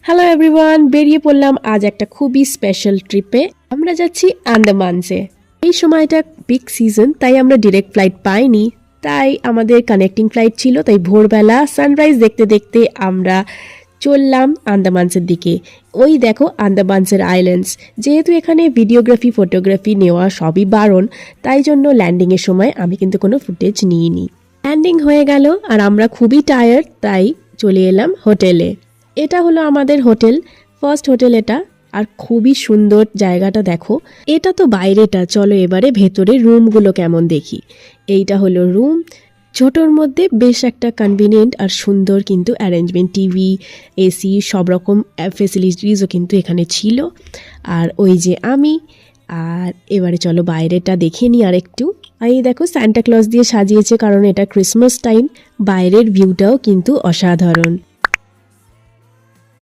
Hello everyone, বেরিয়ে পড়লাম আজ একটা খুবই স্পেশাল ট্রিপে। আমরা যাচ্ছি আন্দামানসে। এই সময়টা পিক সিজন, তাই আমরা ডিরেক্ট ফ্লাইট পাইনি, তাই আমাদের কানেক্টিং ফ্লাইট ছিল। তাই ভোরবেলা সানরাইজ দেখতে দেখতে আমরা চললাম আন্দামানসের দিকে। ওই দেখো আন্দামানসের আইল্যান্ডস। যেহেতু এখানে ভিডিওগ্রাফি ফটোগ্রাফি নেওয়া সবই বারণ, তাই জন্য ল্যান্ডিংয়ের সময় আমি কিন্তু কোনো ফুটেজ নিইনি। ল্যান্ডিং হয়ে গেল আর আমরা খুবই টায়ার্ড, তাই চলে এলাম হোটেলে। এটা হলো আমাদের হোটেল, ফার্স্ট হোটেল এটা। আর খুবই সুন্দর জায়গাটা দেখো। এটা তো বাইরেটা, চলো এবারে ভেতরে রুমগুলো কেমন দেখি। এইটা হলো রুম, ছোটোর মধ্যে বেশ একটা কনভিনিয়েন্ট আর সুন্দর কিন্তু অ্যারেঞ্জমেন্ট, টিভি, এসি সব রকম ফেসিলিটিসও কিন্তু এখানে ছিল। আর ওই যে আমি, আর এবারে চলো বাইরেটা দেখে নিই আর একটু। এই দেখো সান্টা ক্লজ দিয়ে সাজিয়েছে, কারণ এটা ক্রিসমাস টাইম। বাইরের ভিউটাও কিন্তু অসাধারণ।